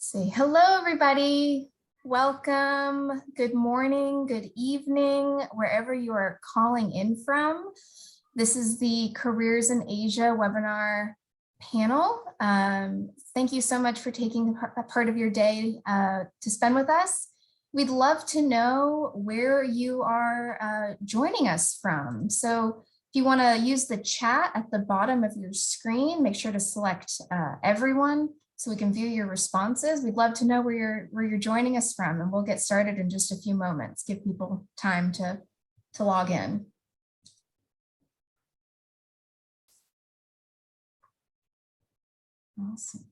Say hello, everybody. Welcome. Good morning, good evening, wherever you are calling in from. This is the Careers in Asia webinar panel. Thank you so much for taking a part of your day to spend with us. We'd love to know where you are joining us from. So if you want to use the chat at the bottom of your screen, make sure to select everyone so we can view your responses. We'd love to know where you're joining us from, and we'll get started in just a few moments. Give people time to log in. Awesome.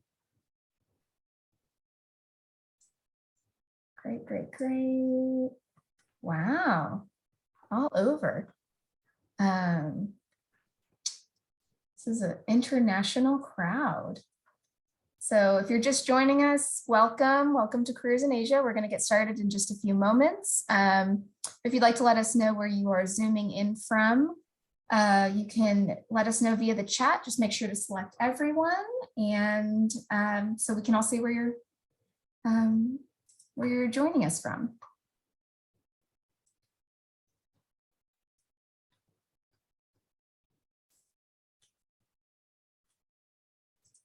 Great, great, great. Wow, all over. This is an international crowd. So if you're just joining us, welcome. Welcome to Careers in Asia. We're going to get started in just a few moments. If you'd like to let us know where you are zooming in from, you can let us know via the chat. Just make sure to select everyone, and so we can all see where you're joining us from.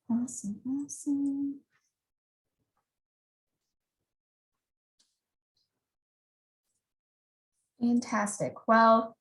Awesome, awesome. Fantastic. Well,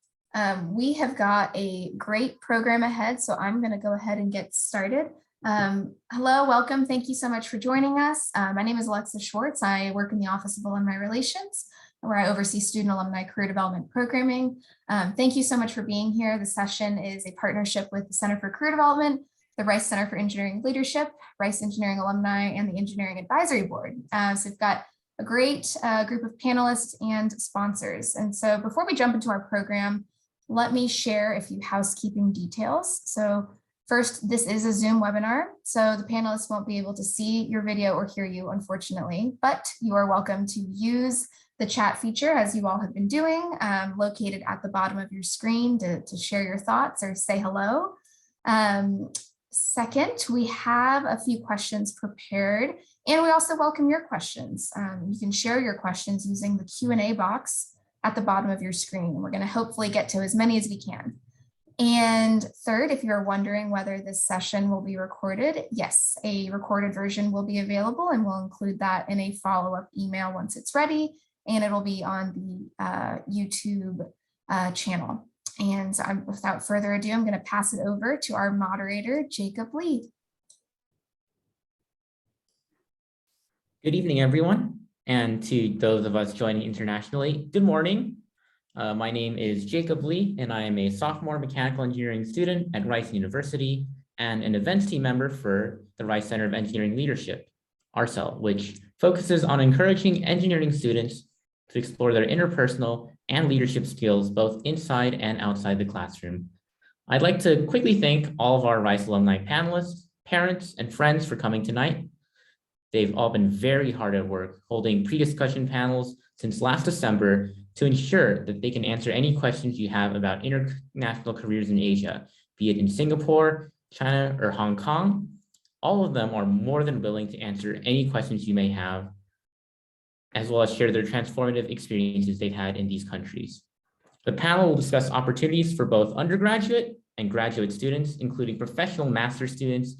we have got a great program ahead, so I'm going to go ahead and get started. Hello, welcome. Thank you so much for joining us. My name is Alexa Schwartz. I work in the Office of Alumni Relations, where I oversee student alumni career development programming. Thank you so much for being here. The session is a partnership with the Center for Career Development, the Rice Center for Engineering Leadership, Rice Engineering Alumni, and the Engineering Advisory Board. So we've got a great group of panelists and sponsors. And so before we jump into our program, let me share a few housekeeping details. So first, this is a Zoom webinar, so the panelists won't be able to see your video or hear you, unfortunately, but you are welcome to use the chat feature, as you all have been doing, located at the bottom of your screen to share your thoughts or say hello. Second, we have a few questions prepared, and we also welcome your questions. You can share your questions using the Q&A box at the bottom of your screen. We're going to hopefully get to as many as we can. And third, if you're wondering whether this session will be recorded, yes, a recorded version will be available, and we'll include that in a follow-up email once it's ready, and it'll be on the YouTube channel. And without further ado, I'm going to pass it over to our moderator, Jacob Lee. Good evening, everyone. And to those of us joining internationally, good morning. My name is Jacob Lee, and I am a sophomore mechanical engineering student at Rice University and an events team member for the Rice Center of Engineering Leadership, RCEL, which focuses on encouraging engineering students to explore their interpersonal and leadership skills both inside and outside the classroom. I'd like to quickly thank all of our Rice alumni panelists, parents, and friends for coming tonight. They've all been very hard at work holding pre-discussion panels since last December to ensure that they can answer any questions you have about international careers in Asia, be it in Singapore, China, or Hong Kong. All of them are more than willing to answer any questions you may have, as well as share their transformative experiences they've had in these countries. The panel will discuss opportunities for both undergraduate and graduate students, including professional master's students,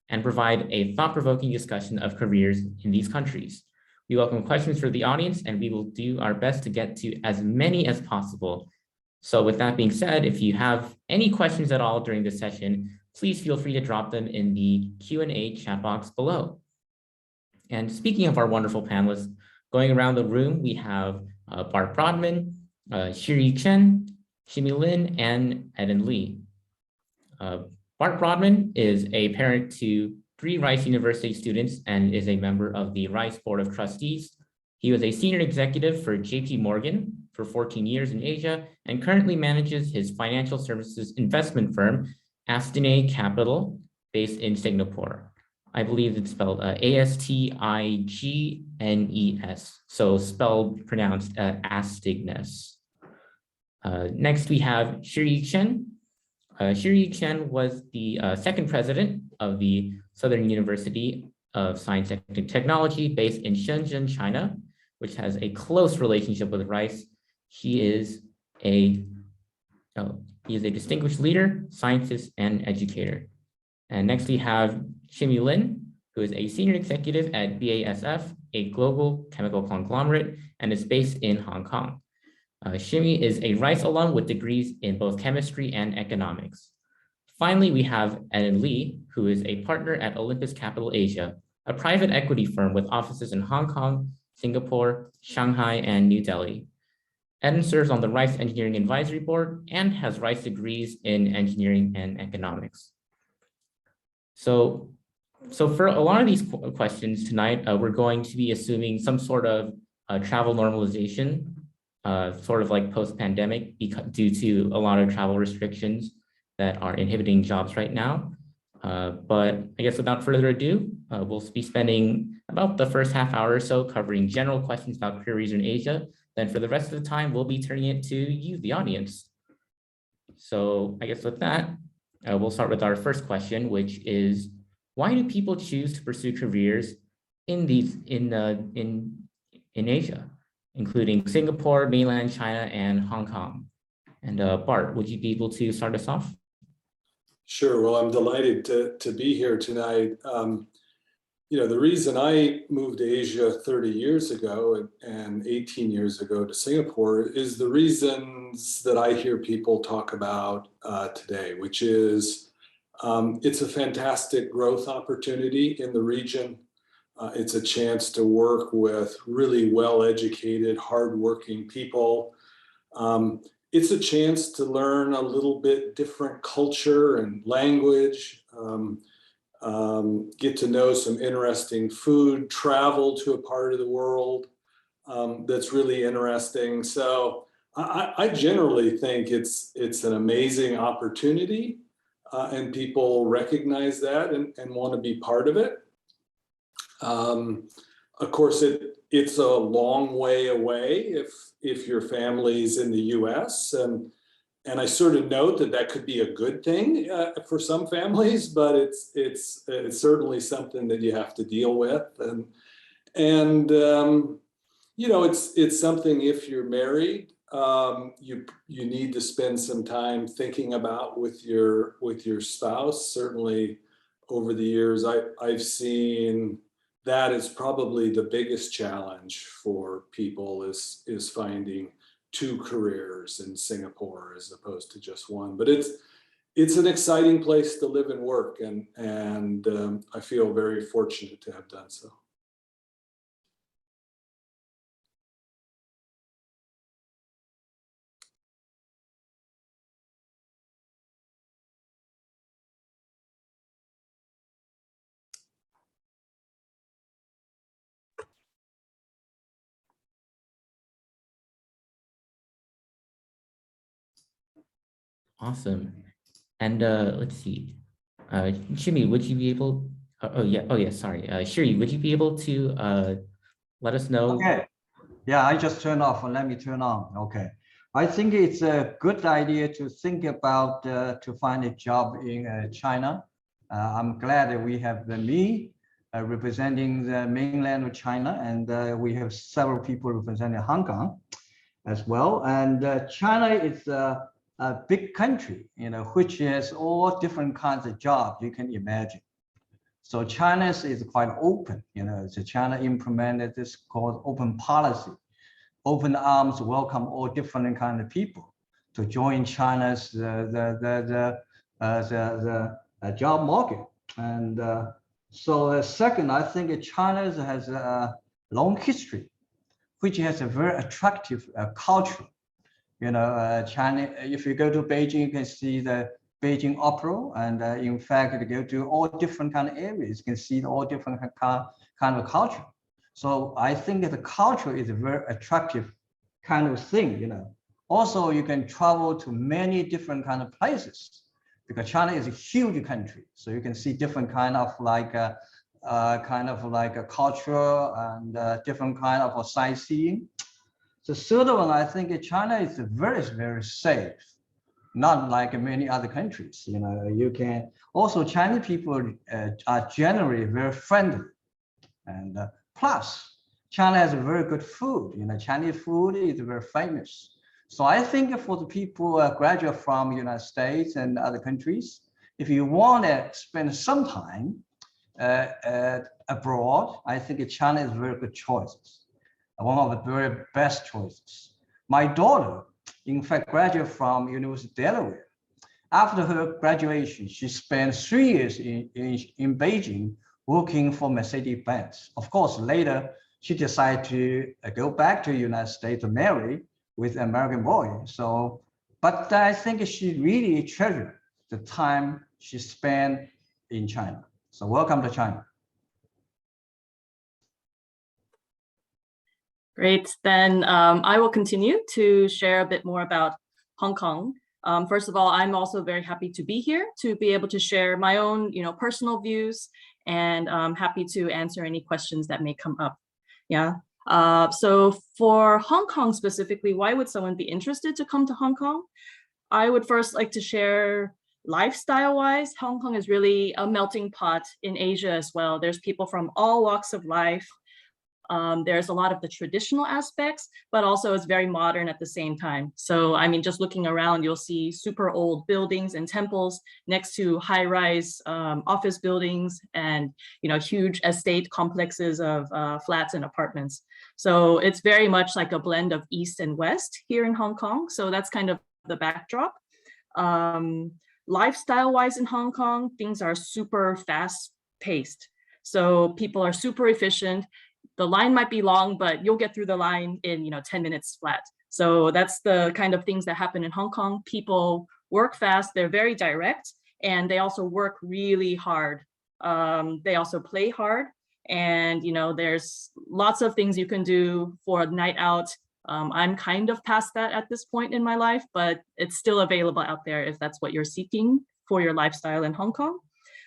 and provide a thought-provoking discussion of careers in these countries. We welcome questions from the audience, and we will do our best to get to as many as possible. So with that being said, if you have any questions at all during this session, please feel free to drop them in the Q&A chat box below. And speaking of our wonderful panelists, going around the room, we have Bart Brodman, Shiri Chen, Shimi Lin, and Eden Lee. Bart Brodman is a parent to 3 Rice University students and is a member of the Rice Board of Trustees. He was a senior executive for JP Morgan for 14 years in Asia and currently manages his financial services investment firm, Astignes Capital, based in Singapore. I believe it's spelled A-S-T-I-G-N-E-S, so pronounced Astignes. Next, we have Shiri Chen. Shiri Chen was the second president of the Southern University of Science and Technology based in Shenzhen, China, which has a close relationship with Rice. He is a distinguished leader, scientist, and educator. And next we have Shimi Lin, who is a senior executive at BASF, a global chemical conglomerate, and is based in Hong Kong. Shimi is a Rice alum with degrees in both chemistry and economics. Finally, we have Ellen Lee, who is a partner at Olympus Capital Asia, a private equity firm with offices in Hong Kong, Singapore, Shanghai, and New Delhi. Eden serves on the Rice Engineering Advisory Board and has Rice degrees in engineering and economics. So for a lot of these questions tonight, we're going to be assuming some sort of travel normalization, sort of like post-pandemic, due to a lot of travel restrictions that are inhibiting jobs right now. But I guess without further ado, we'll be spending about the first half hour or so covering general questions about careers in Asia. Then for the rest of the time, we'll be turning it to you, the audience. So I guess with that, we'll start with our first question, which is, why do people choose to pursue careers in Asia, including Singapore, mainland China, and Hong Kong? And Bart, would you be able to start us off? Sure. Well, I'm delighted to be here tonight. The reason I moved to Asia 30 years ago and 18 years ago to Singapore is the reasons that I hear people talk about today, which is it's a fantastic growth opportunity in the region. It's a chance to work with really well-educated, hardworking people. It's a chance to learn a little bit different culture and language, get to know some interesting food, travel to a part of the world that's really interesting. So I generally think it's an amazing opportunity, and people recognize that and want to be part of it. Of course, it's a long way away if your family's in the U.S. And I sort of note that could be a good thing for some families, but it's certainly something that you have to deal with. And it's something, if you're married, you need to spend some time thinking about with your spouse. Certainly over the years, I've seen that is probably the biggest challenge for people is finding two careers in Singapore as opposed to just one. But it's an exciting place to live and work, and I feel very fortunate to have done so. Awesome. And let's see. Shimi, would you be able, sorry. Shiri, would you be able to let us know? Okay. Yeah, I just turned off and let me turn on. Okay. I think it's a good idea to think about to find a job in China. I'm glad that we have me representing the mainland of China, and we have several people representing Hong Kong as well. And China is a big country, which has all different kinds of jobs you can imagine. So China is quite open, so China implemented this called open policy, open arms, welcome all different kind of people to join China's the job market. And so second, I think China has a long history, which has a very attractive culture. China, if you go to Beijing, you can see the Beijing Opera, and in fact, you go to all different kind of areas, you can see all different kind of culture. So I think that the culture is a very attractive kind of thing, Also, you can travel to many different kind of places because China is a huge country. So you can see different kind of like a culture and different kind of sightseeing. The third one, I think China is very, very safe, not like many other countries. You can also Chinese people are generally very friendly. And plus, China has very good food. Chinese food is very famous. So I think for the people graduate from United States and other countries, if you want to spend some time abroad, I think China is very good choices. One of the very best choices. My daughter, in fact, graduated from University of Delaware. After her graduation, she spent 3 years in Beijing working for Mercedes-Benz. Of course, later she decided to go back to the United States to marry with an American boy. So, but I think she really treasured the time she spent in China. So welcome to China. Great, then I will continue to share a bit more about Hong Kong. First of all, I'm also very happy to be here to be able to share my own, personal views, and I'm happy to answer any questions that may come up. Yeah. So for Hong Kong specifically, why would someone be interested to come to Hong Kong? I would first like to share lifestyle-wise, Hong Kong is really a melting pot in Asia as well. There's people from all walks of life. There's a lot of the traditional aspects, but also it's very modern at the same time. So, I mean, just looking around, you'll see super old buildings and temples next to high-rise office buildings and, huge estate complexes of flats and apartments. So it's very much like a blend of East and West here in Hong Kong. So that's kind of the backdrop. Lifestyle-wise in Hong Kong, things are super fast-paced. So people are super efficient. The line might be long, but you'll get through the line in 10 minutes flat. So that's the kind of things that happen in Hong Kong. People work fast, they're very direct, and they also work really hard. They also play hard, and there's lots of things you can do for a night out. I'm kind of past that at this point in my life, but it's still available out there if that's what you're seeking for your lifestyle in Hong Kong.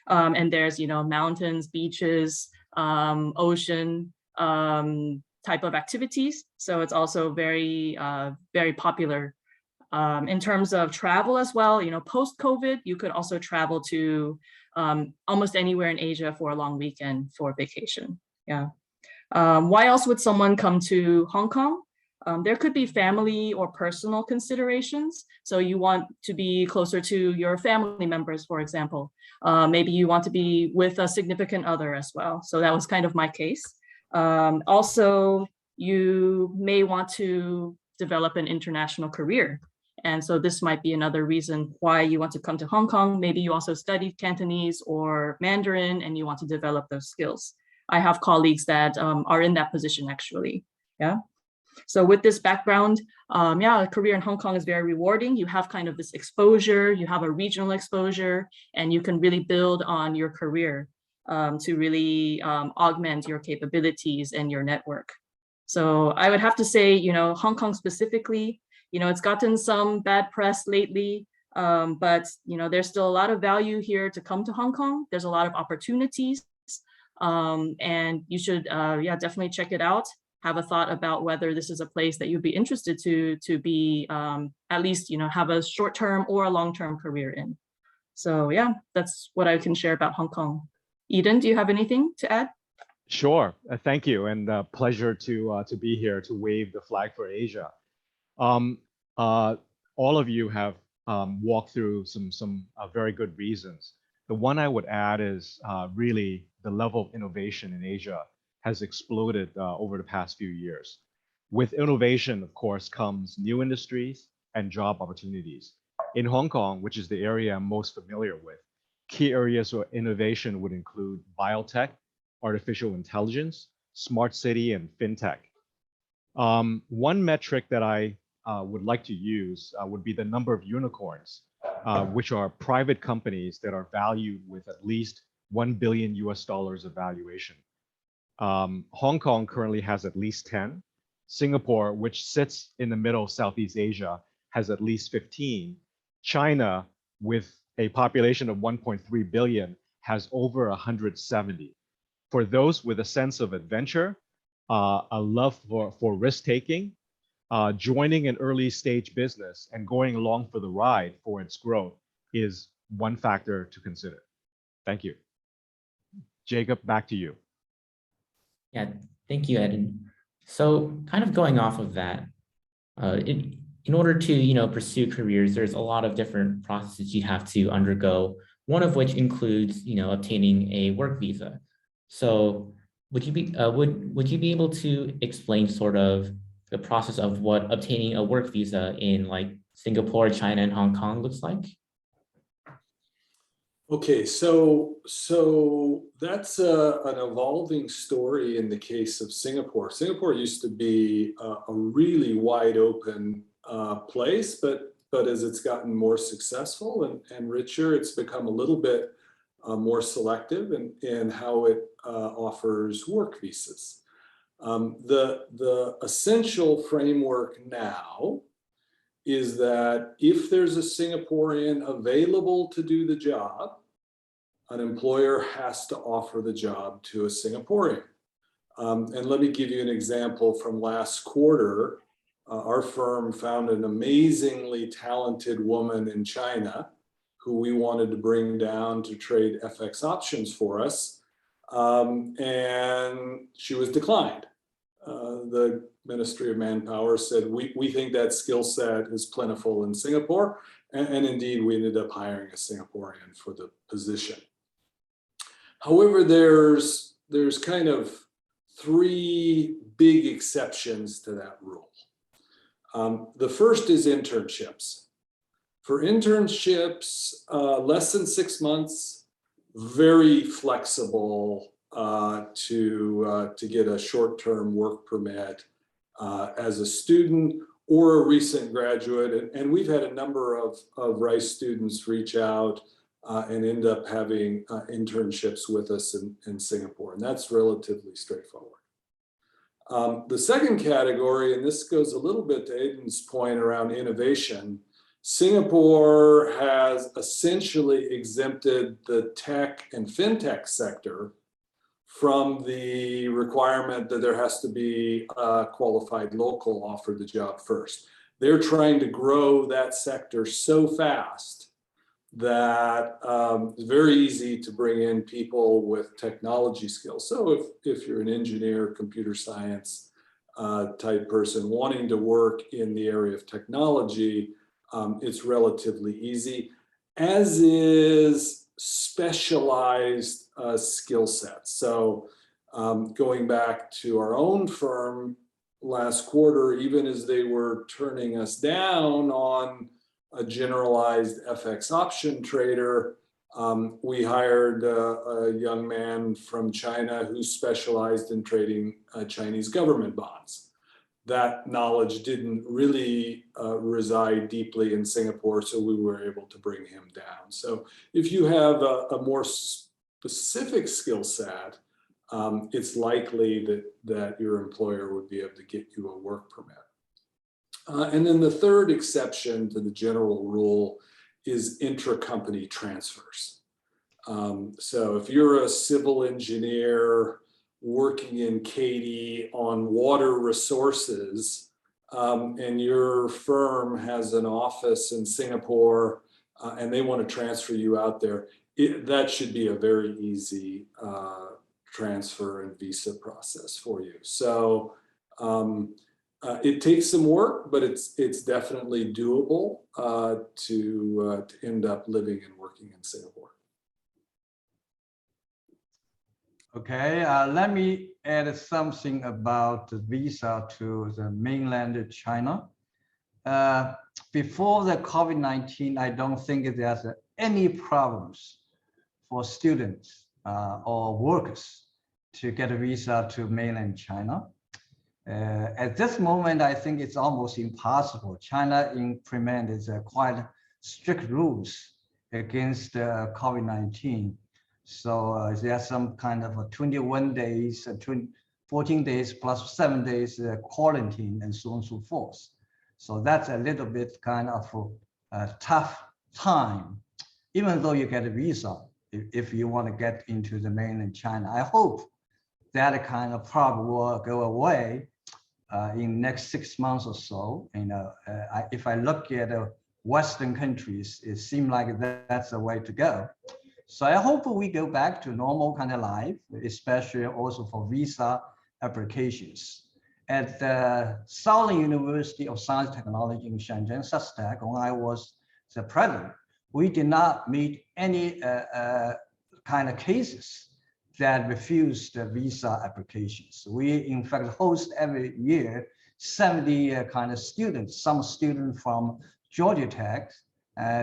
And there's mountains, beaches, ocean, type of activities. So it's also very, very popular. In terms of travel as well, post-COVID, you could also travel to almost anywhere in Asia for a long weekend for vacation. Yeah. Why else would someone come to Hong Kong? There could be family or personal considerations. So you want to be closer to your family members, for example. Maybe you want to be with a significant other as well. So that was kind of my case. Also, you may want to develop an international career. And so this might be another reason why you want to come to Hong Kong. Maybe you also studied Cantonese or Mandarin and you want to develop those skills. I have colleagues that are in that position actually, yeah. So with this background, a career in Hong Kong is very rewarding. You have kind of this exposure, you have a regional exposure, and you can really build on your career to really augment your capabilities and your network. So I would have to say, Hong Kong specifically, it's gotten some bad press lately, but there's still a lot of value here to come to Hong Kong. There's a lot of opportunities, and you should, definitely check it out. Have a thought about whether this is a place that you'd be interested to be at least have a short-term or a long-term career in. So yeah, that's what I can share about Hong Kong. Eden, do you have anything to add? Sure, thank you, and pleasure to be here to wave the flag for Asia. All of you have walked through some very good reasons. The one I would add is really the level of innovation in Asia has exploded over the past few years. With innovation, of course, comes new industries and job opportunities. In Hong Kong, which is the area I'm most familiar with, key areas of innovation would include biotech, artificial intelligence, smart city, and fintech. One metric that I would like to use would be the number of unicorns, which are private companies that are valued with at least $1 billion of valuation. Hong Kong currently has at least 10. Singapore, which sits in the middle of Southeast Asia, has at least 15. China, with a population of 1.3 billion, has over 170. For those with a sense of adventure, a love for risk-taking, joining an early stage business and going along for the ride for its growth is one factor to consider. Thank you. Jacob, back to you. Yeah, thank you, Eden. So kind of going off of that, in order to pursue careers, there's a lot of different processes you have to undergo, one of which includes obtaining a work visa. So would you be able to explain sort of the process of what obtaining a work visa in like Singapore, China, and Hong Kong looks like? Okay, so that's an evolving story in the case of Singapore. Singapore used to be a really wide open place, but as it's gotten more successful and richer, it's become a little bit more selective in how it offers work visas. The essential framework now is that if there's a Singaporean available to do the job, an employer has to offer the job to a Singaporean. And let me give you an example from last quarter. Our firm found an amazingly talented woman in China who we wanted to bring down to trade FX options for us. And she was declined. The Ministry of Manpower said, we think that skill set is plentiful in Singapore. And indeed, we ended up hiring a Singaporean for the position. However, there's kind of three big exceptions to that rule. The first is internships. For internships, less than 6 months, very flexible to get a short-term work permit as a student or a recent graduate. And we've had a number of Rice students reach out and end up having internships with us in Singapore. And that's relatively straightforward. The second category, and this goes a little bit to Aiden's point around innovation, Singapore has essentially exempted the tech and fintech sector from the requirement that there has to be a qualified local offered the job first. They're trying to grow that sector so fast that it's very easy to bring in people with technology skills. So if you're an engineer, computer science type person wanting to work in the area of technology, it's relatively easy, as is specialized skill sets. So going back to our own firm last quarter, even as they were turning us down on a generalized FX option trader, we hired a young man from China who specialized in trading Chinese government bonds. That knowledge didn't really reside deeply in Singapore, so we were able to bring him down. So if you have a more specific skill set, it's likely that your employer would be able to get you a work permit. And then the third exception to the general rule is intra-company transfers. So if you're a civil engineer working in Katy on water resources, and your firm has an office in Singapore, and they want to transfer you out there, that should be a very easy transfer and visa process for you. So it takes some work, but it's definitely doable to end up living and working in Singapore. Okay, let me add something about the visa to the mainland China. Before the COVID-19, I don't think there's any problems for students or workers to get a visa to mainland China. At this moment, I think it's almost impossible. China implemented quite strict rules against COVID-19. So there's some kind of a 21 days, 14 days plus 7 days quarantine and so on and so forth. So that's a little bit kind of a tough time, even though you get a visa, if you want to get into the mainland China. I hope that kind of problem will go away in next 6 months or so. If I look at Western countries, it seems like that's the way to go. So I hope we go back to normal kind of life, especially also for visa applications. At the Southern University of Science and Technology in Shenzhen, SUSTech, when I was the president, we did not meet any kind of cases that refused the visa applications. We, in fact, host every year 70 kind of students, some students from Georgia Tech.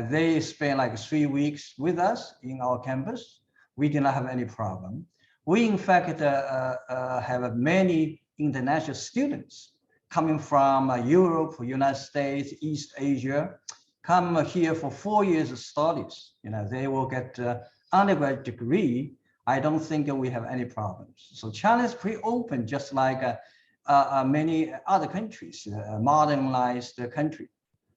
They spend like 3 weeks with us in our campus. We did not have any problem. We, in fact, have many international students coming from Europe, United States, East Asia, come here for 4 years of studies. They will get undergraduate degree. I don't think that we have any problems. So China is pretty open, just like many other countries, modernized country.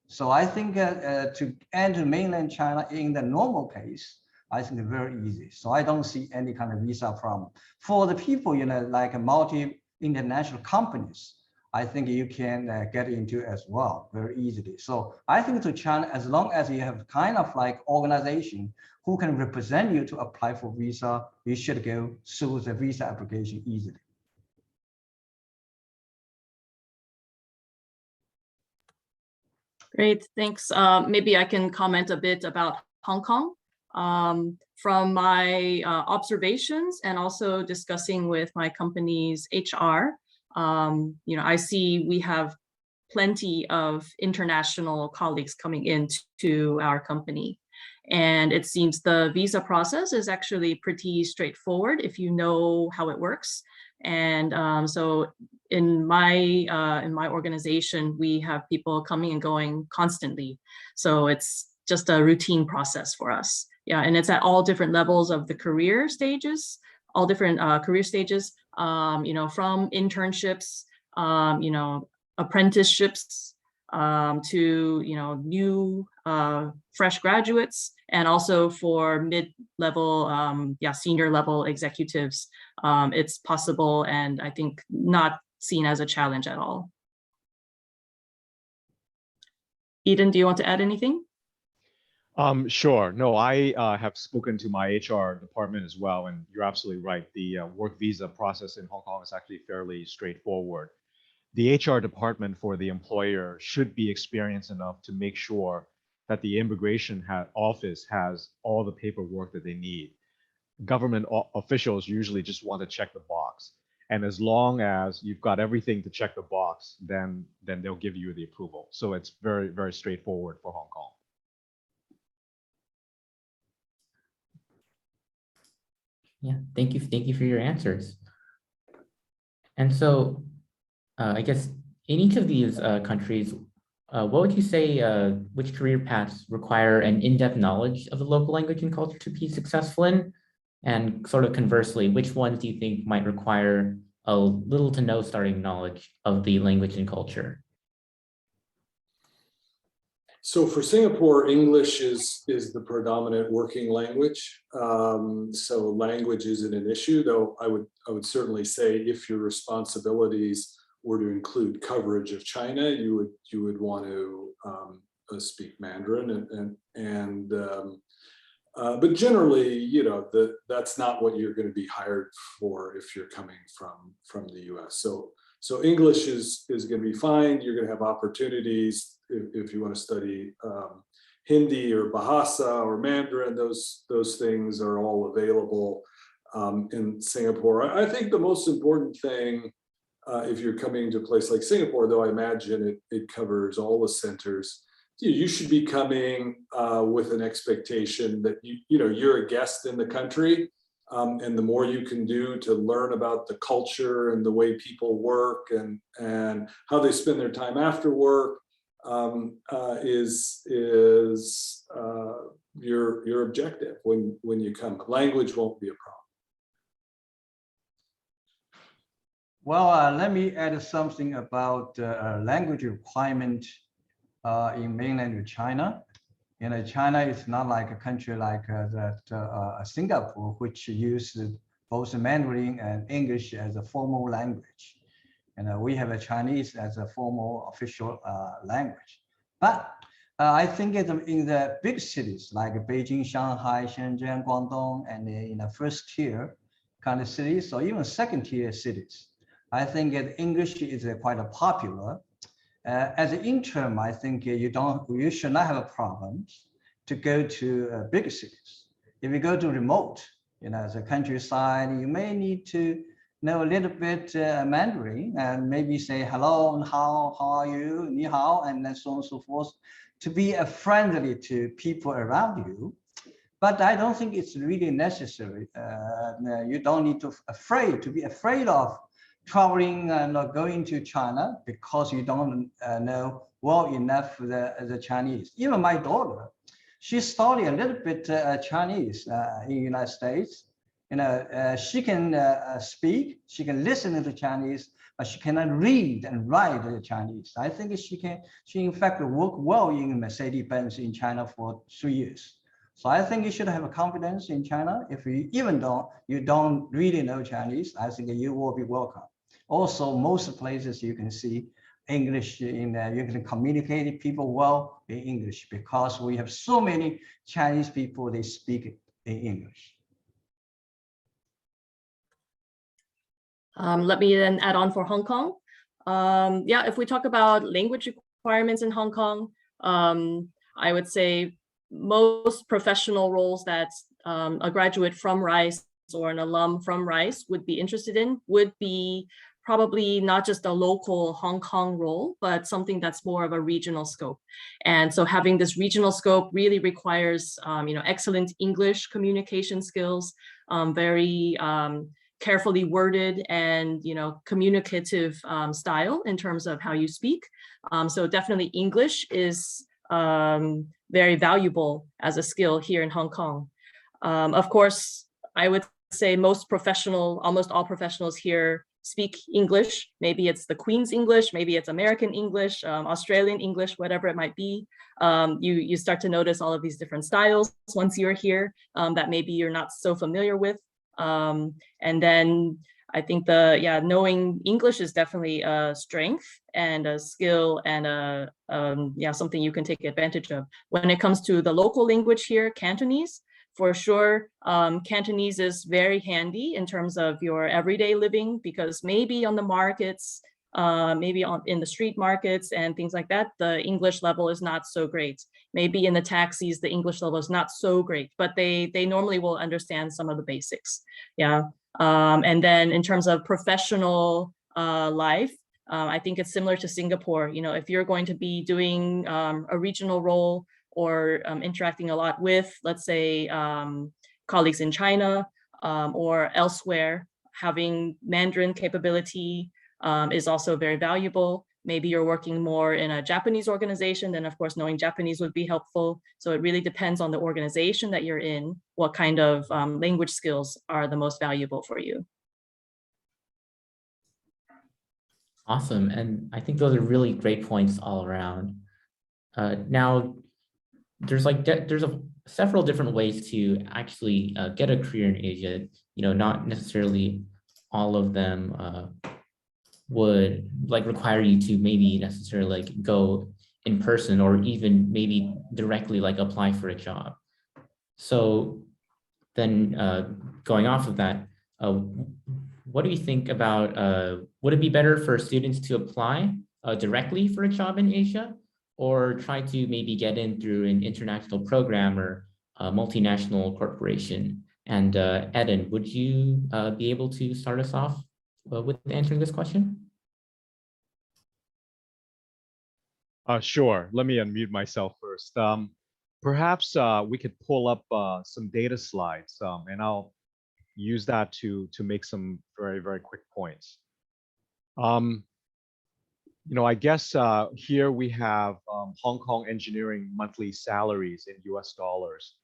So I think to enter mainland China in the normal case, I think it's very easy. So I don't see any kind of visa problem. For the people, like multi-international companies, I think you can get into as well very easily. So I think to China, as long as you have kind of like organization who can represent you to apply for visa, you should go through the visa application easily. Great, thanks. Maybe I can comment a bit about Hong Kong. From my observations and also discussing with my company's HR, I see we have plenty of international colleagues coming into our company. And it seems the visa process is actually pretty straightforward if you know how it works. And so in my organization, we have people coming and going constantly. So it's just a routine process for us. Yeah, and it's at all different levels of the career stages, all different career stages, from internships, apprenticeships, to new fresh graduates, and also for mid-level, senior level executives. It's possible, and I think not seen as a challenge at all. Eden, do you want to add anything? Sure. No, I have spoken to my HR department as well, and you're absolutely right. The work visa process in Hong Kong is actually fairly straightforward. The HR department for the employer should be experienced enough to make sure that the immigration office has all the paperwork that they need. Government officials usually just want to check the box. And as long as you've got everything to check the box, then they'll give you the approval. So it's very, very straightforward for Hong Kong. Yeah, thank you for your answers. And so I guess in each of these countries, what would you say, which career paths require an in-depth knowledge of the local language and culture to be successful in? And sort of conversely, which ones do you think might require a little to no starting knowledge of the language and culture? So for Singapore, English is the predominant working language. So language isn't an issue, though I would certainly say if your responsibilities were to include coverage of China, you would want to speak Mandarin, but generally, that's not what you're going to be hired for if you're coming from the U.S. So English is going to be fine. You're going to have opportunities if you want to study Hindi or Bahasa or Mandarin. Those things are all available in Singapore. I think the most important thing, if you're coming to a place like Singapore, though I imagine it covers all the centers, you should be coming with an expectation that you're a guest in the country, and the more you can do to learn about the culture and the way people work and how they spend their time after work is your objective when you come. Language won't be a problem. Well, let me add something about language requirement in mainland China. China is not like a country like Singapore, which uses both Mandarin and English as a formal language. We have a Chinese as a formal official language. But I think in the big cities like Beijing, Shanghai, Shenzhen, Guangdong, and in the first tier kind of cities, or even second tier cities, I think that English is quite popular. As an intern, I think you should not have a problem to go to big cities. If you go to remote, as a countryside, you may need to know a little bit Mandarin and maybe say hello and how are you, ni hao, and then so on and so forth, to be friendly to people around you. But I don't think it's really necessary. You don't need to be afraid of traveling and going to China because you don't know well enough the Chinese. Even my daughter, she studied a little bit Chinese in the United States. She can speak, she can listen to Chinese, but she cannot read and write the Chinese. I think she in fact worked well in Mercedes-Benz in China for 3 years. So I think you should have a confidence in China. If you don't really know Chinese, I think you will be welcome. Also, most places you can see English you can communicate with people well in English because we have so many Chinese people, they speak in English. Let me then add on for Hong Kong. Yeah, if we talk about language requirements in Hong Kong, I would say most professional roles that a graduate from Rice or an alum from Rice would be interested in would be probably not just a local Hong Kong role, but something that's more of a regional scope. And so having this regional scope really requires excellent English communication skills, very carefully worded and communicative style in terms of how you speak. So definitely English is very valuable as a skill here in Hong Kong. Of course, I would say almost all professionals here speak English. Maybe it's the Queen's English, maybe it's American English, Australian English, whatever it might be. You start to notice all of these different styles once you're here that maybe you're not so familiar with. And then I think knowing English is definitely a strength and a skill and something you can take advantage of. When it comes to the local language here, Cantonese, for sure, Cantonese is very handy in terms of your everyday living because maybe on the markets, maybe in the street markets and things like that, the English level is not so great. Maybe in the taxis, the English level is not so great, but they normally will understand some of the basics. Yeah. And then in terms of professional life, I think it's similar to Singapore. If you're going to be doing a regional role or interacting a lot with, let's say, colleagues in China or elsewhere, having Mandarin capability is also very valuable. Maybe you're working more in a Japanese organization, then of course knowing Japanese would be helpful. So it really depends on the organization that you're in, what kind of language skills are the most valuable for you. Awesome. And I think those are really great points all around. Now, there's several different ways to actually get a career in Asia. Not necessarily all of them would require you to maybe necessarily go in person or even maybe directly apply for a job. So then going off of that, what do you think about, would it be better for students to apply directly for a job in Asia or try to maybe get in through an international program or a multinational corporation? And Eden, would you be able to start us off with answering this question? Sure. Let me unmute myself first. Perhaps we could pull up some data slides, and I'll use that to make some very, very quick points. I guess here we have Hong Kong engineering monthly salaries in US dollars.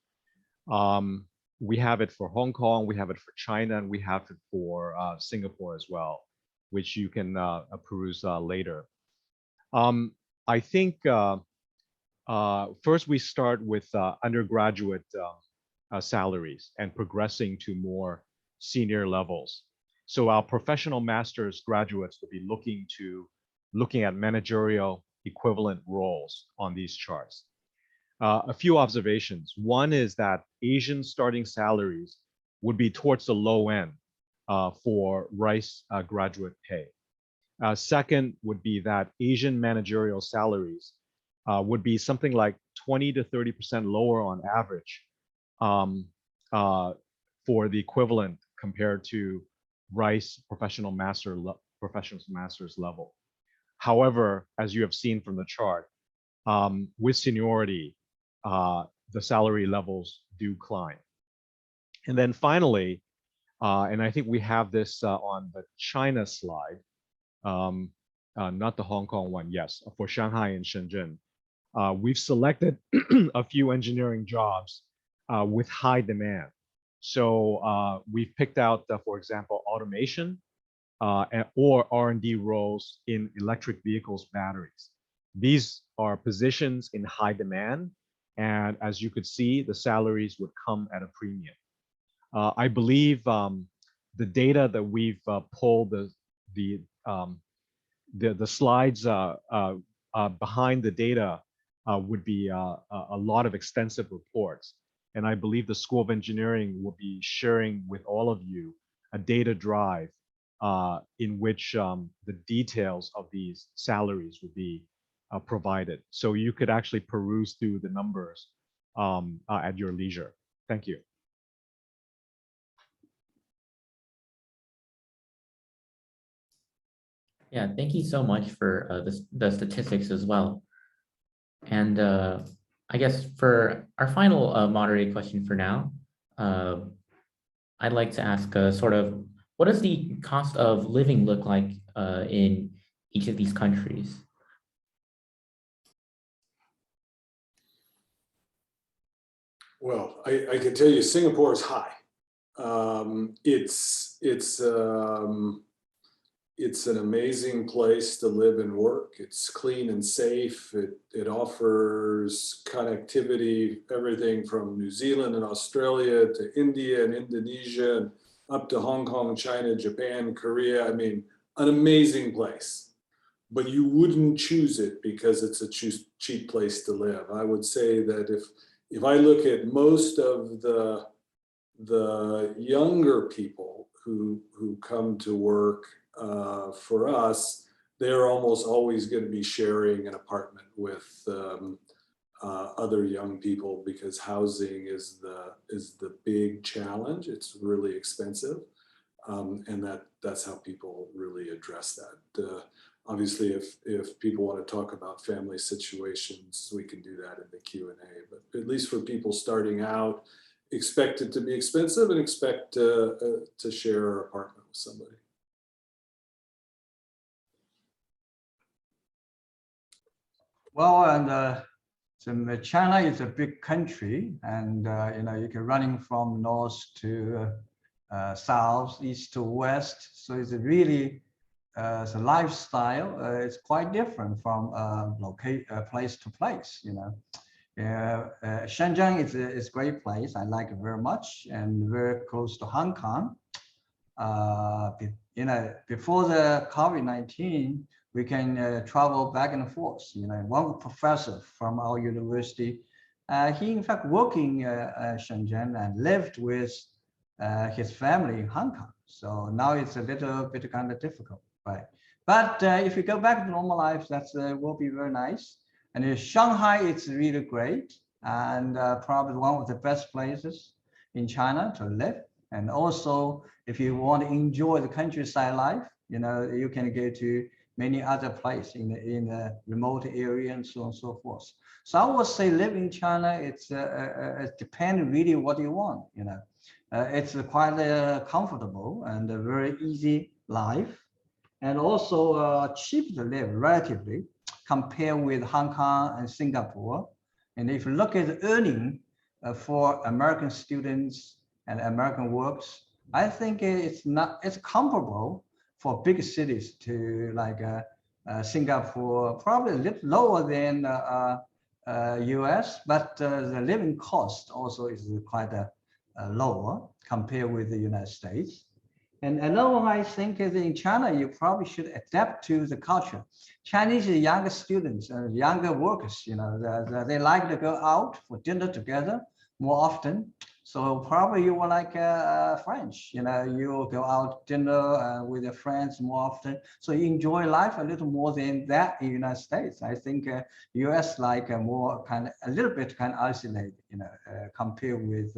We have it for Hong Kong, we have it for China, and we have it for Singapore as well, which you can peruse later. I think first we start with undergraduate salaries and progressing to more senior levels. So our professional master's graduates will be looking at managerial equivalent roles on these charts. A few observations. One is that Asian starting salaries would be towards the low end for Rice graduate pay. Second would be that Asian managerial salaries would be something like 20 to 30% lower on average for the equivalent compared to Rice professional master's level. However, as you have seen from the chart, with seniority, the salary levels do climb. And then finally, and I think we have this on the China slide, not the Hong Kong one, yes, for Shanghai and Shenzhen. We've selected a few engineering jobs with high demand. So we've picked out, for example, automation or R&D roles in electric vehicles batteries. These are positions in high demand. And as you could see, the salaries would come at a premium. I believe the data that we've pulled, the slides behind the data would be a lot of extensive reports. And I believe the School of Engineering will be sharing with all of you a data drive in which the details of these salaries would be provided. So you could actually peruse through the numbers at your leisure. Thank you. Yeah, thank you so much for the statistics as well. And I guess for our final moderated question for now, I'd like to ask sort of, what does the cost of living look like in each of these countries? Well, I can tell you Singapore is high. It's an amazing place to live and work. It's clean and safe. It offers connectivity, everything from New Zealand and Australia to India and Indonesia and up to Hong Kong, China, Japan, Korea. I mean, an amazing place. But you wouldn't choose it because it's a cheap place to live. I would say that if I look at most of the younger people who come to work for us, they're almost always going to be sharing an apartment with other young people because housing is the big challenge. It's really expensive, and that's how people really address that. Obviously, if people want to talk about family situations, we can do that in the Q&A. But at least for people starting out, expect it to be expensive and expect to share an apartment with somebody. Well, and so China is a big country, and you can running from north to south, east to west. So it's really the lifestyle is quite different from place to place. Shenzhen is a great place. I like it very much, and very close to Hong Kong. Before the COVID-19, we can travel back and forth. One professor from our university, he in fact worked in Shenzhen and lived with his family in Hong Kong. So now it's a little bit kind of difficult, right? But if you go back to normal life, that will be very nice. And in Shanghai, it's really great, and probably one of the best places in China to live. And also, if you want to enjoy the countryside life, you can go to many other places in the remote area and so on and so forth. So I would say live in China, it depends really what you want. It's quite comfortable and a very easy life, and also cheap to live relatively compared with Hong Kong and Singapore. And if you look at the earning for American students and American works, I think it's comparable for big cities to like Singapore, probably a little lower than US, but the living cost also is quite lower compared with the United States. And another one I think is in China, you probably should adapt to the culture. Chinese younger students and younger workers, they like to go out for dinner together more often. So probably you will like French, you know, you go out dinner with your friends more often. So you enjoy life a little more than that in the United States. I think US like more kind of a little bit kind of isolated, you know, compared with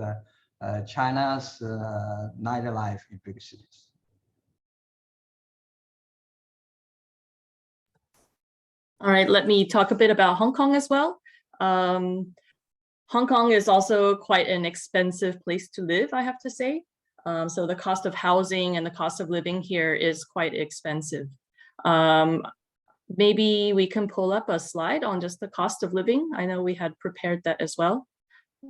China's nightlife in big cities. All right, let me talk a bit about Hong Kong as well. Hong Kong is also quite an expensive place to live, I have to say. So the cost of housing and the cost of living here is quite expensive. Maybe we can pull up a slide on just the cost of living. I know we had prepared that as well.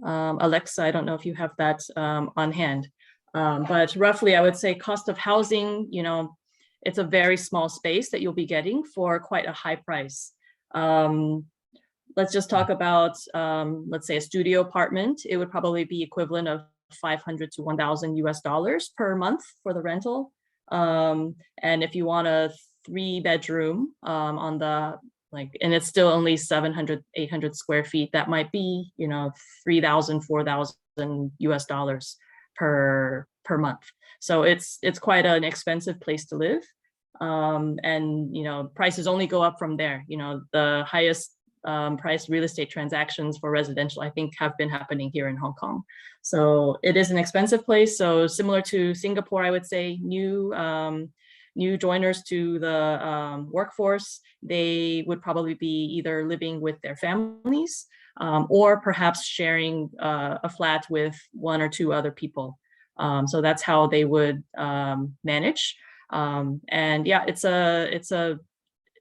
Alexa, I don't know if you have that on hand. But roughly, I would say cost of housing, you know, it's a very small space that you'll be getting for quite a high price. Let's just talk about, let's say a studio apartment. It would probably be equivalent of 500 to 1,000 US dollars per month for the rental. And if you want a 3-bedroom on the, like, and it's still only 700, 800 square feet, that might be, you know, 3,000, 4,000 US dollars per month. So it's quite an expensive place to live. And, you know, prices only go up from there. You know, the highest price real estate transactions for residential, I think, have been happening here in Hong Kong. So it is an expensive place. So similar to Singapore, I would say new joiners to the workforce, they would probably be either living with their families or perhaps sharing a flat with 1 or 2 other people. So that's how they would manage. And yeah,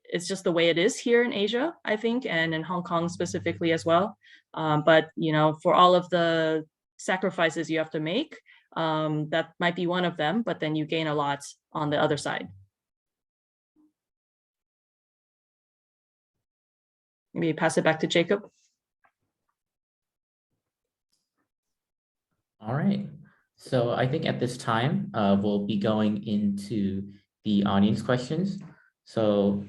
it's just the way it is here in Asia, I think, and in Hong Kong specifically as well. But, you know, for all of the sacrifices you have to make, that might be one of them, but then you gain a lot on the other side. Maybe pass it back to Jacob. All right. So I think at this time, we'll be going into the audience questions. So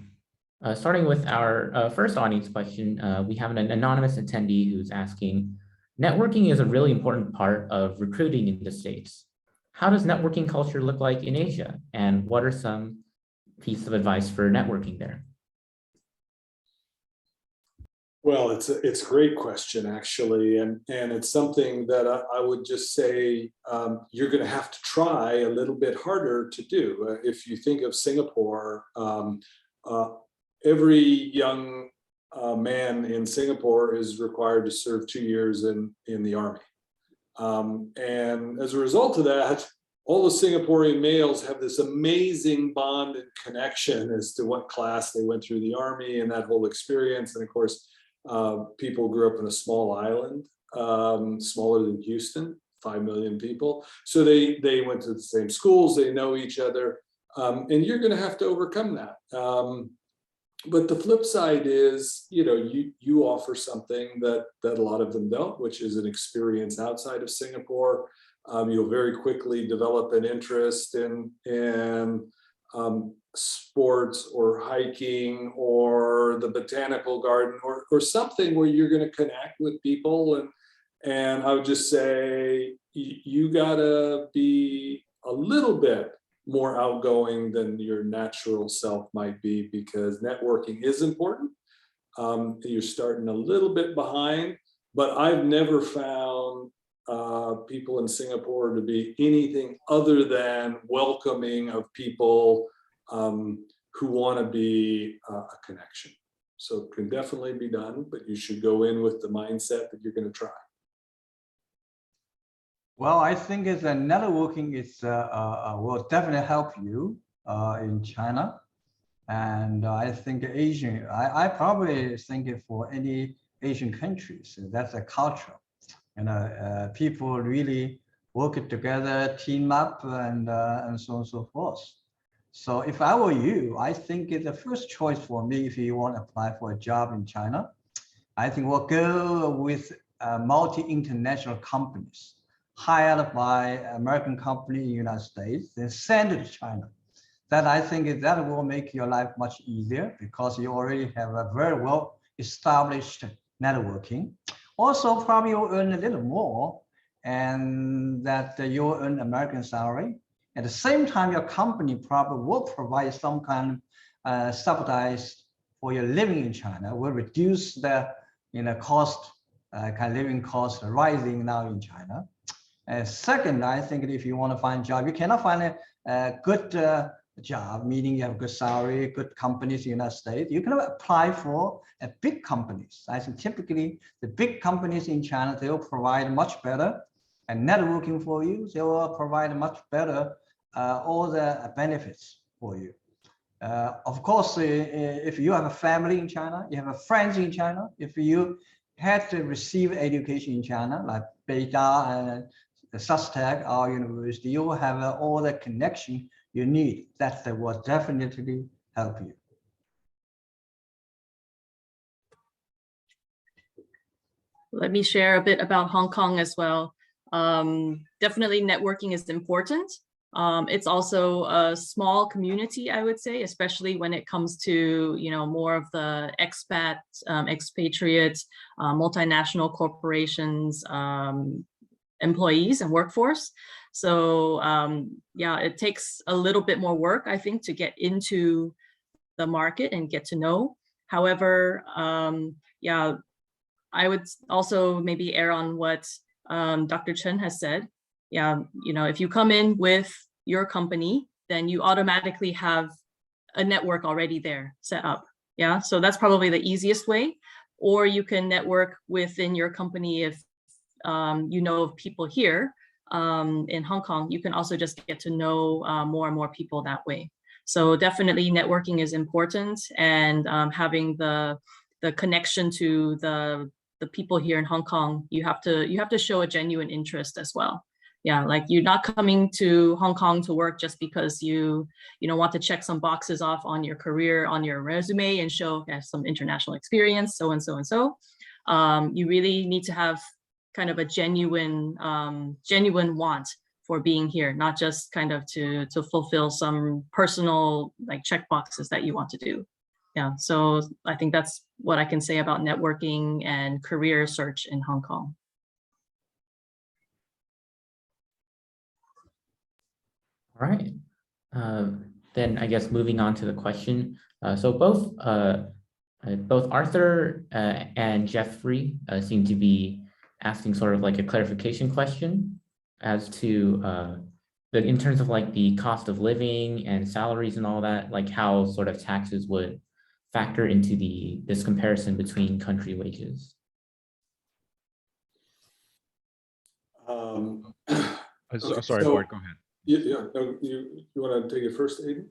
starting with our first audience question, we have an anonymous attendee who's asking, networking is a really important part of recruiting in the States. How does networking culture look like in Asia? And what are some pieces of advice for networking there? Well, it's a great question, actually, and it's something that I would just say you're going to have to try a little bit harder to do. If you think of Singapore, every young man in Singapore is required to serve 2 years in the army, and as a result of that, all the Singaporean males have this amazing bond and connection as to what class they went through the army and that whole experience. And of course, people grew up in a small island, smaller than Houston, 5 million people. So they went to the same schools, they know each other, and you're going to have to overcome that. But the flip side is, you know, you offer something that a lot of them don't, which is an experience outside of Singapore. You'll very quickly develop an interest in sports or hiking or the botanical garden or something where you're going to connect with people. And I would just say you gotta be a little bit more outgoing than your natural self might be, because networking is important. You're starting a little bit behind, but I've never found people in Singapore to be anything other than welcoming of people who want to be a connection. So it can definitely be done, but you should go in with the mindset that you're going to try. Well, I think it's networking is will definitely help you in China, and I think Asian. I probably think for any Asian countries, that's a culture. You know, people really work together, team up, and so on and so forth. So if I were you, I think the first choice for me, if you want to apply for a job in China, I think we'll go with multi-international companies hired by American company in the United States, then send it to China. That I think that will make your life much easier, because you already have a very well established networking. Also, probably you'll earn a little more and that you earn American salary. At the same time, your company probably will provide some kind of subsidized for your living in China, will reduce the cost, kind of living cost rising now in China. Second, I think if you want to find a job, you cannot find a good job, meaning you have good salary, good companies in the United States. You can apply for big companies. I think typically the big companies in China, they will provide much better and networking for you. They will provide much better all the benefits for you. Of course, if you have a family in China, you have friends in China, if you had to receive education in China, like Beida and SUSTech, our university, you will have all the connection you need. That will definitely help you. Let me share a bit about Hong Kong as well. Definitely networking is important. It's also a small community, I would say, especially when it comes to, more of the expatriates, multinational corporations, employees and workforce. So yeah, it takes a little bit more work, I think, to get into the market and get to know. However, yeah, I would also maybe err on what Dr. Chen has said. Yeah, if you come in with your company, then you automatically have a network already there set up. Yeah, so that's probably the easiest way. Or you can network within your company if you know of people here in Hong Kong. You can also just get to know more and more people that way. So definitely networking is important, and having the connection to the people here in Hong Kong, you have to show a genuine interest as well. Yeah, like you're not coming to Hong Kong to work just because you want to check some boxes off on your career, on your resume, and show some international experience, so and so and so. You really need to have kind of a genuine want for being here, not just kind of to fulfill some personal check boxes that you want to do. Yeah, so I think that's what I can say about networking and career search in Hong Kong. All right. Then I guess moving on to the question. So both Arthur and Jeffrey seem to be asking sort of like a clarification question as to in terms of like the cost of living and salaries and all that, like how sort of taxes would factor into this comparison between country wages. Sorry, so, Bart, go ahead. Yeah, no, you want to take it first, Aiden?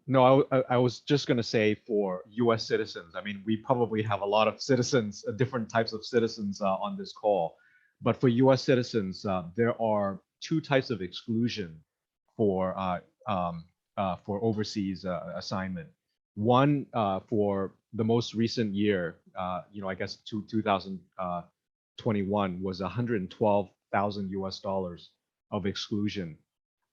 No, I was just going to say for US citizens, I mean, we probably have a lot of citizens, different types of citizens on this call. But for US citizens, there are two types of exclusion for overseas assignment. One for the most recent year, I guess 2021 was $112,000 of exclusion.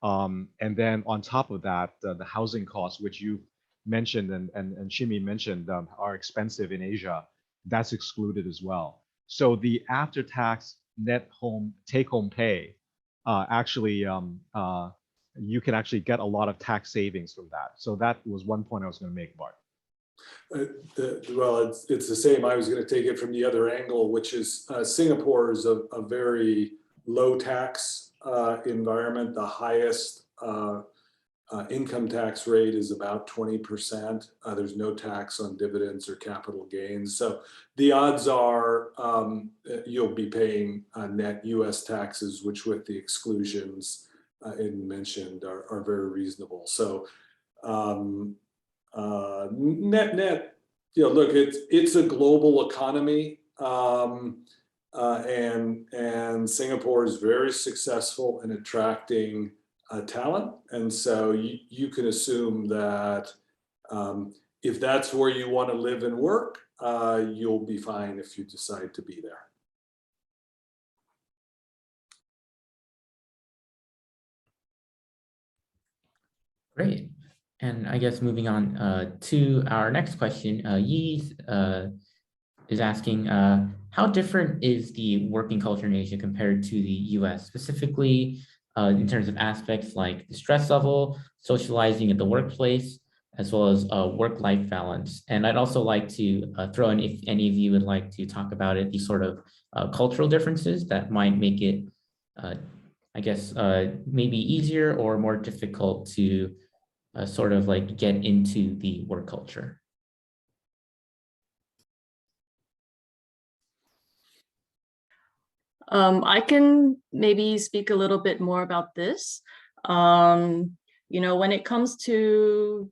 And then on top of that, the housing costs, which you mentioned and Shimi mentioned, are expensive in Asia. That's excluded as well. So the after-tax net take-home pay, actually, you can actually get a lot of tax savings from that. So that was one point I was going to make, Bart. Well, it's the same. I was going to take it from the other angle, which is Singapore is a very low tax environment. The highest income tax rate is about 20%. There's no tax on dividends or capital gains. So the odds are you'll be paying net US taxes, which with the exclusions Aiden mentioned are very reasonable. So net, look, it's a global economy. And Singapore is very successful in attracting talent. And so you can assume that if that's where you want to live and work, you'll be fine if you decide to be there. Great. And I guess moving on to our next question, Yi is asking, how different is the working culture in Asia compared to the US, specifically in terms of aspects like the stress level, socializing at the workplace, as well as work-life balance. And I'd also like to throw in, if any of you would like to talk about it, these sort of cultural differences that might make it, I guess, maybe easier or more difficult to sort of like get into the work culture. I can maybe speak a little bit more about this. You know, when it comes to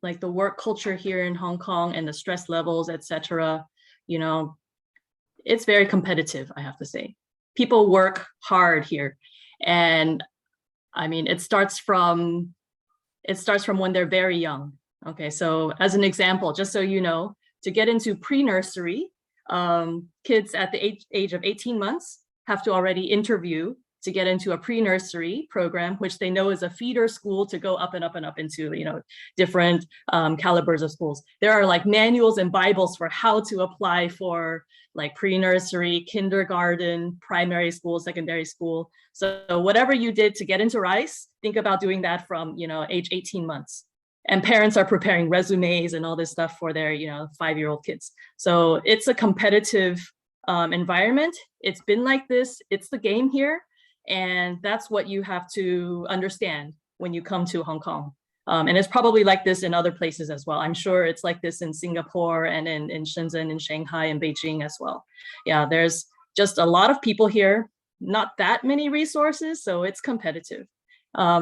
like the work culture here in Hong Kong and the stress levels, etc., you know, it's very competitive, I have to say. People work hard here. And I mean, it starts from when they're very young. Okay, so as an example, just so you know, to get into pre-nursery, kids at the age of 18 months have to already interview to get into a pre-nursery program, which they know is a feeder school to go up and up and up into, you know, different calibers of schools. There are like manuals and Bibles for how to apply for like pre-nursery, kindergarten, primary school, secondary school. So whatever you did to get into RICE, think about doing that from, you know, age 18 months. And parents are preparing resumes and all this stuff for their, you know, 5-year-old kids. So it's a competitive environment. It's been like this. It's the game here. And that's what you have to understand when you come to Hong Kong. And it's probably like this in other places as well. I'm sure it's like this in Singapore and in Shenzhen and Shanghai and Beijing as well. Yeah, there's just a lot of people here, not that many resources, so it's competitive.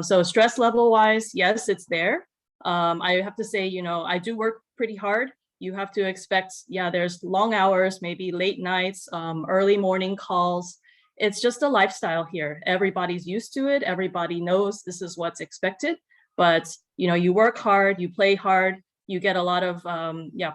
So stress level wise, yes, it's there. I have to say, you know, I do work pretty hard. You have to expect, yeah, there's long hours, maybe late nights, early morning calls. It's just a lifestyle here. Everybody's used to it. Everybody knows this is what's expected. But, you know, you work hard, you play hard, you get a lot of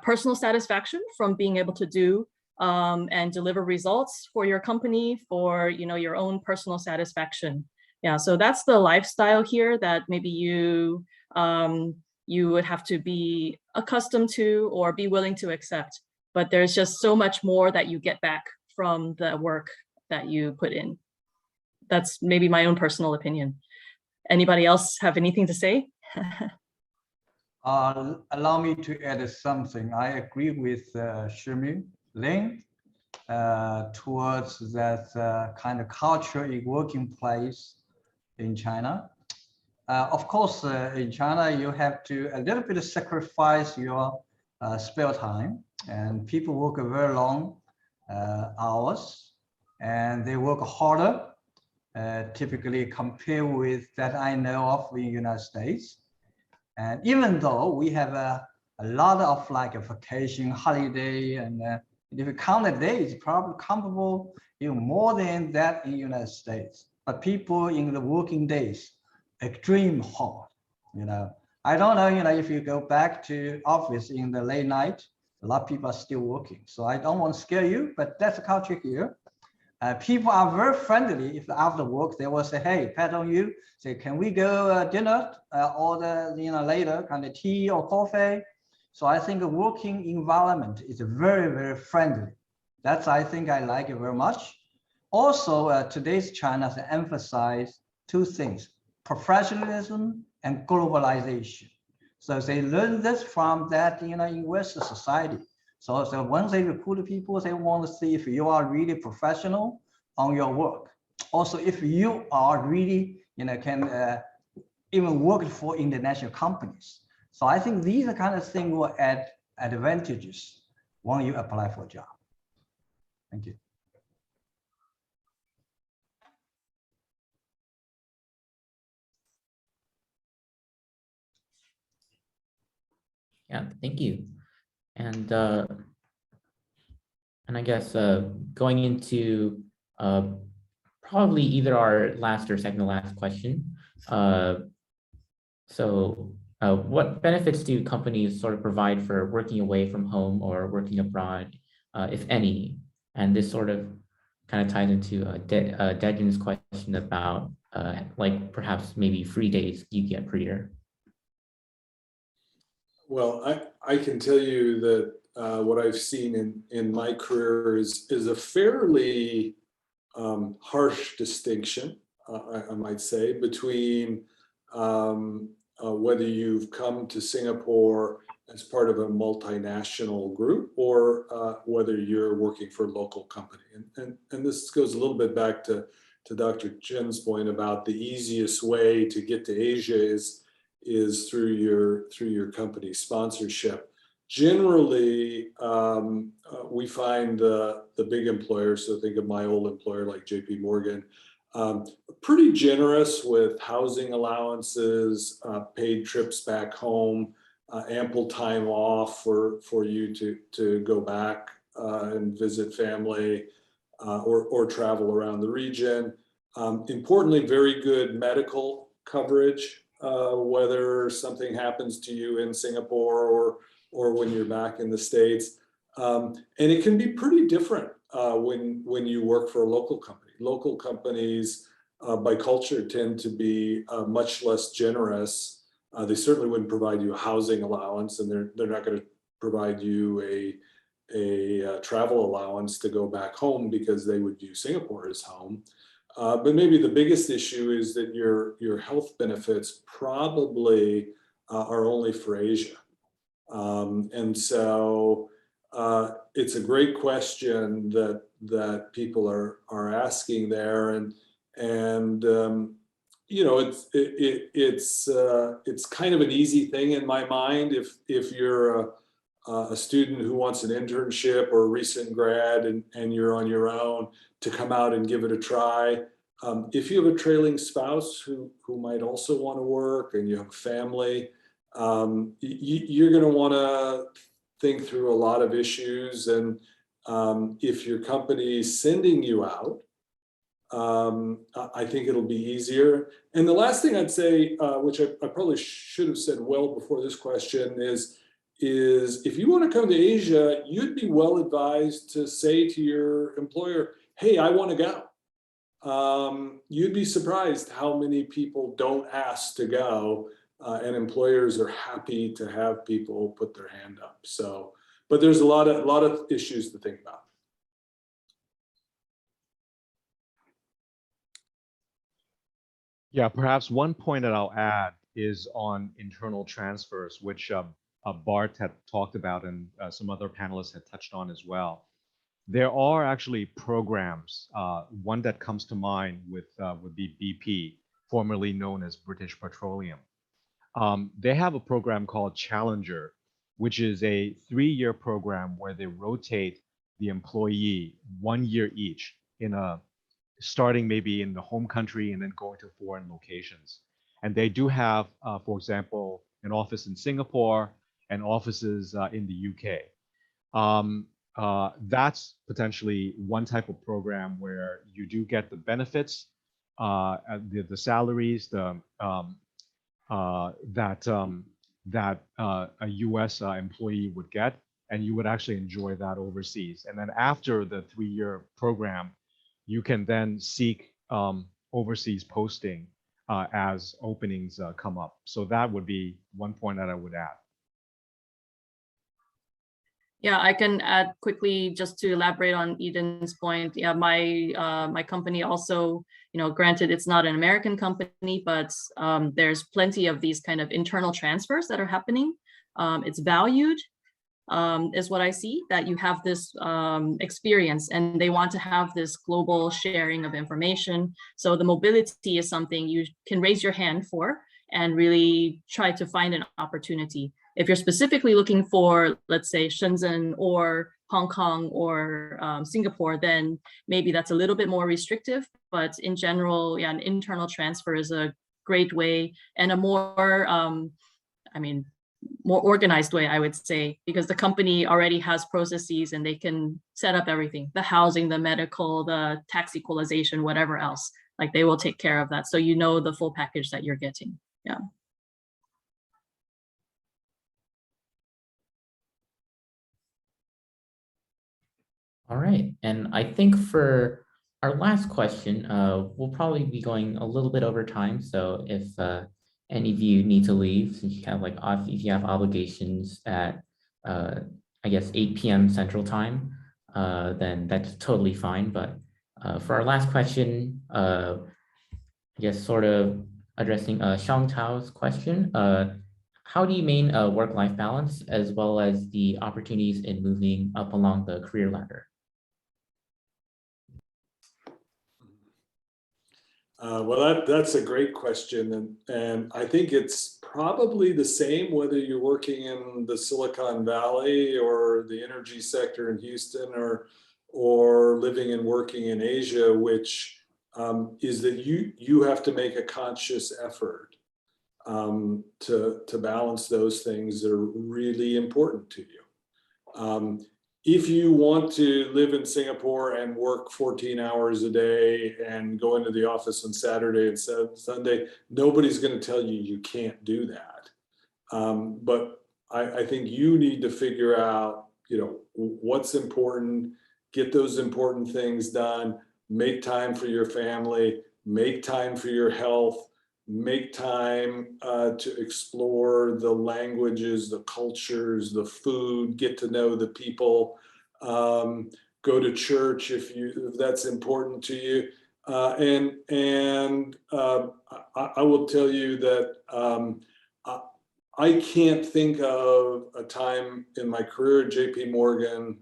personal satisfaction from being able to do and deliver results for your company, for, you know, your own personal satisfaction. Yeah, so that's the lifestyle here that maybe you would have to be accustomed to or be willing to accept. But there's just so much more that you get back from the work that you put in. That's maybe my own personal opinion. Anybody else have anything to say? Allow me to add something. I agree with Shimi Ling towards that kind of culture in working place in China. Of course, in China, you have to a little bit sacrifice your spare time, and people work very long hours, and they work harder, typically compared with that I know of in the United States. And even though we have a lot of like a vacation, holiday, and if you count the days, probably comparable even more than that in the United States. But people in the working days, extreme hard, you know. I don't know, you know, if you go back to office in the late night, a lot of people are still working. So I don't want to scare you, but that's the culture here. People are very friendly. If after work, they will say, hey, pat on you, say, can we go dinner or the, you know, later kind of tea or coffee? So I think the working environment is very, very friendly. That's, I think I like it very much. Also, today's China has emphasized two things: professionalism and globalization. So they learn this from that, you know, in Western society. So once they recruit people, they want to see if you are really professional on your work. Also, if you are really, you know, can even work for international companies. So I think these are kind of things will add advantages when you apply for a job. Thank you. Yeah, thank you. And I guess going into probably either our last or second to last question. What benefits do companies sort of provide for working away from home or working abroad, if any? And this sort of kind of ties into Dejin's question about like perhaps maybe free days you get per year. Well, I can tell you that what I've seen in my career is a fairly harsh distinction, I might say, between whether you've come to Singapore as part of a multinational group or whether you're working for a local company. And this goes a little bit back to Dr. Chen's point about the easiest way to get to Asia is through your company sponsorship. Generally, we find the big employers, so think of my old employer like JP Morgan, pretty generous with housing allowances, paid trips back home, ample time off for you to go back and visit family or travel around the region. Importantly, very good medical coverage, whether something happens to you in Singapore or when you're back in the States. And it can be pretty different when you work for a local company. Local companies by culture tend to be much less generous. They certainly wouldn't provide you a housing allowance, and they're not going to provide you a travel allowance to go back home because they would view Singapore as home. But maybe the biggest issue is that your health benefits probably are only for Asia. And so it's a great question that people are asking there, and you know, it's kind of an easy thing in my mind if you're a student who wants an internship or a recent grad and you're on your own to come out and give it a try. If you have a trailing spouse who might also want to work and you have a family, you're going to want to think through a lot of issues. And if your company is sending you out, I think it'll be easier. And the last thing I'd say, which I probably should have said well before this question, is if you want to come to Asia, you'd be well advised to say to your employer, hey, I want to go. You'd be surprised how many people don't ask to go, and employers are happy to have people put their hand up. So, but there's a lot of issues to think about. Yeah, perhaps one point that I'll add is on internal transfers, which Bart had talked about and some other panelists had touched on as well. There are actually programs. One that comes to mind would be BP, formerly known as British Petroleum. They have a program called Challenger, which is a 3-year program where they rotate the employee 1 year each starting maybe in the home country and then going to foreign locations. And they do have, for example, an office in Singapore and offices in the UK. That's potentially one type of program where you do get the benefits, the salaries, that a US employee would get, and you would actually enjoy that overseas. And then after the 3-year program, you can then seek overseas posting as openings come up. So that would be one point that I would add. Yeah, I can add quickly just to elaborate on Eden's point. Yeah, my company also, granted it's not an American company, but there's plenty of these kind of internal transfers that are happening. It's valued, is what I see, that you have this experience and they want to have this global sharing of information. So the mobility is something you can raise your hand for and really try to find an opportunity. If you're specifically looking for, let's say, Shenzhen or Hong Kong or Singapore, then maybe that's a little bit more restrictive. But in general, yeah, an internal transfer is a great way and a more, more organized way, I would say, because the company already has processes and they can set up everything, the housing, the medical, the tax equalization, whatever else, like they will take care of that. So you know the full package that you're getting. Yeah. All right, and I think for our last question, we'll probably be going a little bit over time. So if any of you need to leave, since you have if you have obligations at I guess, 8 p.m. Central Time, then that's totally fine. But for our last question, I guess sort of addressing Shang Tao's question, how do you maintain work-life balance as well as the opportunities in moving up along the career ladder? Well, that's a great question. And I think it's probably the same whether you're working in the Silicon Valley or the energy sector in Houston or living and working in Asia, which is that you have to make a conscious effort to balance those things that are really important to you. If you want to live in Singapore and work 14 hours a day and go into the office on Saturday and Sunday, nobody's going to tell you you can't do that. But I think you need to figure out, what's important, get those important things done, make time for your family, make time for your health, make time to explore the languages, the cultures, the food, get to know the people, go to church if that's important to you. And I will tell you that I can't think of a time in my career at JP Morgan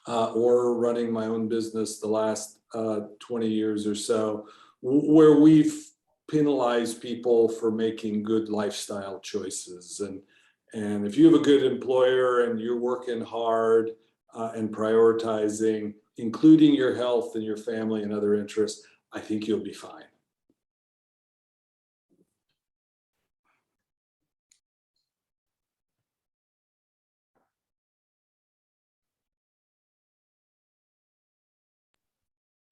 or running my own business the last 20 years or so where we've penalize people for making good lifestyle choices. And if you have a good employer and you're working hard and prioritizing, including your health and your family and other interests, I think you'll be fine.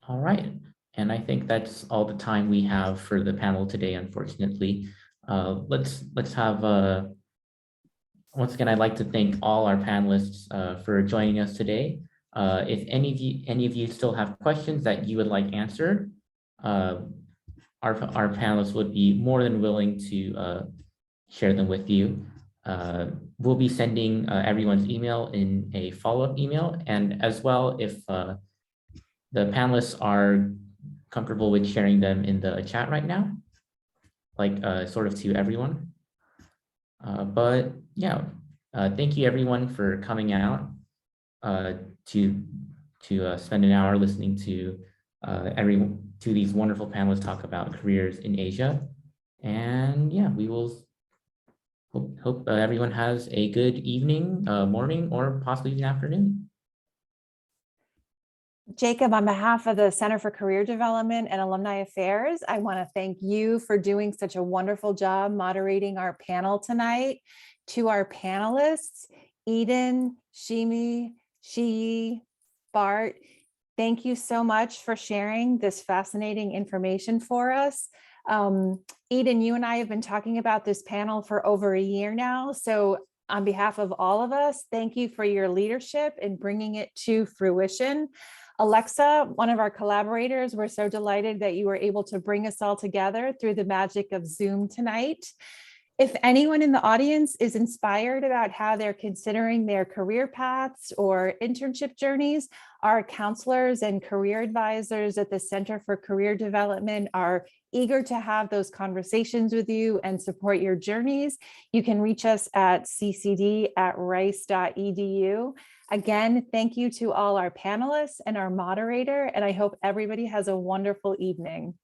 All right. And I think that's all the time we have for the panel today, unfortunately. Let's have, once again, I'd like to thank all our panelists for joining us today. If any of you still have questions that you would like answered, our panelists would be more than willing to share them with you. We'll be sending everyone's email in a follow-up email, and as well, if the panelists are comfortable with sharing them in the chat right now, like sort of to everyone. But yeah, thank you everyone for coming out to spend an hour listening to these wonderful panelists talk about careers in Asia. And yeah, we will hope everyone has a good evening, morning, or possibly even afternoon. Jacob, on behalf of the Center for Career Development and Alumni Affairs, I want to thank you for doing such a wonderful job moderating our panel tonight. To our panelists, Eden, Shimi, Shiri, Bart, thank you so much for sharing this fascinating information for us. Eden, you and I have been talking about this panel for over a year now. So on behalf of all of us, thank you for your leadership in bringing it to fruition. Alexa, one of our collaborators, we're so delighted that you were able to bring us all together through the magic of Zoom tonight. If anyone in the audience is inspired about how they're considering their career paths or internship journeys, our counselors and career advisors at the Center for Career Development are eager to have those conversations with you and support your journeys. You can reach us at ccd@rice.edu. Again, thank you to all our panelists and our moderator, and I hope everybody has a wonderful evening.